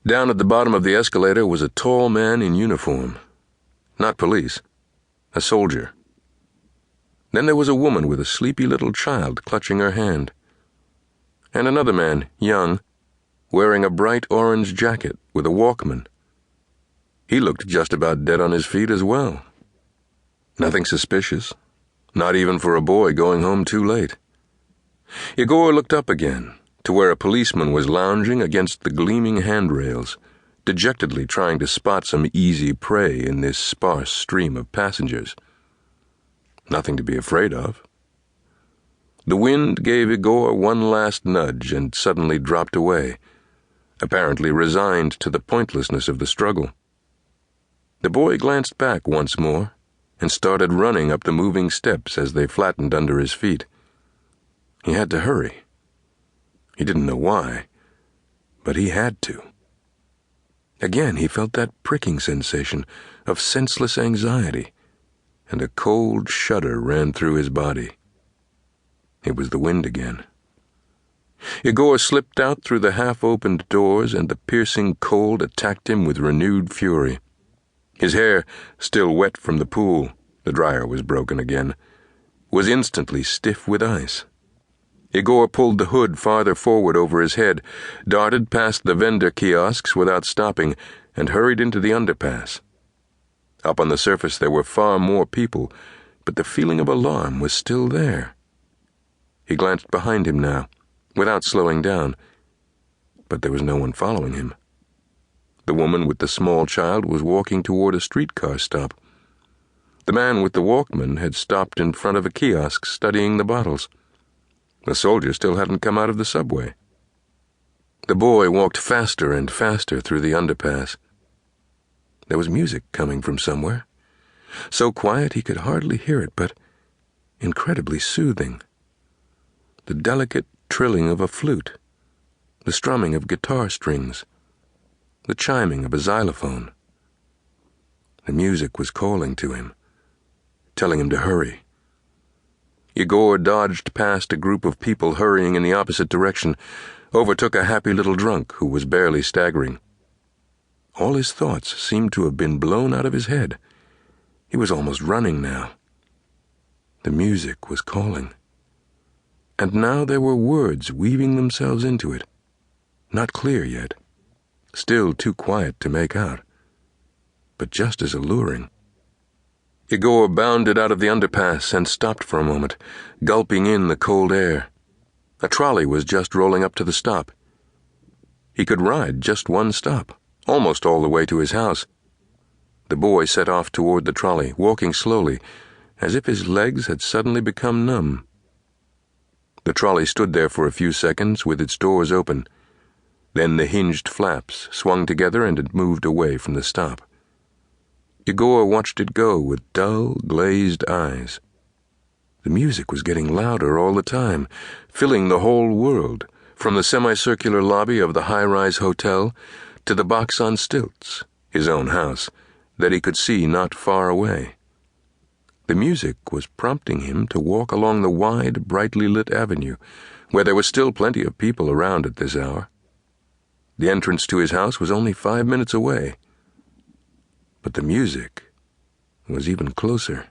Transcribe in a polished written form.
Down at the bottom of the escalator was a tall man in uniform. Not police. A soldier. Then there was a woman with a sleepy little child clutching her hand. And another man, young, wearing a bright orange jacket with a Walkman. He looked just about dead on his feet as well. Nothing suspicious, not even for a boy going home too late. Igor looked up again, to where a policeman was lounging against the gleaming handrails, dejectedly trying to spot some easy prey in this sparse stream of passengers. Nothing to be afraid of. The wind gave Igor one last nudge and suddenly dropped away, apparently resigned to the pointlessness of the struggle. The boy glanced back once more and started running up the moving steps as they flattened under his feet. He had to hurry. He didn't know why, but he had to. Again he felt that pricking sensation of senseless anxiety, and a cold shudder ran through his body. It was the wind again. Igor slipped out through the half-opened doors, and the piercing cold attacked him with renewed fury. His hair, still wet from the pool, the dryer was broken again, was instantly stiff with ice. Igor pulled the hood farther forward over his head, darted past the vendor kiosks without stopping, and hurried into the underpass. Up on the surface there were far more people, but the feeling of alarm was still there. He glanced behind him now, without slowing down, but there was no one following him. The woman with the small child was walking toward a streetcar stop. The man with the Walkman had stopped in front of a kiosk studying the bottles. The soldier still hadn't come out of the subway. The boy walked faster and faster through the underpass. There was music coming from somewhere, so quiet he could hardly hear it, but incredibly soothing. The delicate trilling of a flute, the strumming of guitar strings, the chiming of a xylophone. The music was calling to him, telling him to hurry. Igor dodged past a group of people hurrying in the opposite direction, overtook a happy little drunk who was barely staggering. All his thoughts seemed to have been blown out of his head. He was almost running now. The music was calling. And now there were words weaving themselves into it, not clear yet, still too quiet to make out, but just as alluring. Igor bounded out of the underpass and stopped for a moment, gulping in the cold air. A trolley was just rolling up to the stop. He could ride just one stop, almost all the way to his house. The boy set off toward the trolley, walking slowly, as if his legs had suddenly become numb. The trolley stood there for a few seconds with its doors open. Then the hinged flaps swung together and it moved away from the stop. Igor watched it go with dull, glazed eyes. The music was getting louder all the time, filling the whole world, from the semicircular lobby of the high-rise hotel to the box on stilts, his own house, that he could see not far away. The music was prompting him to walk along the wide, brightly lit avenue, where there was still plenty of people around at this hour. The entrance to his house was only 5 minutes away. But the music was even closer.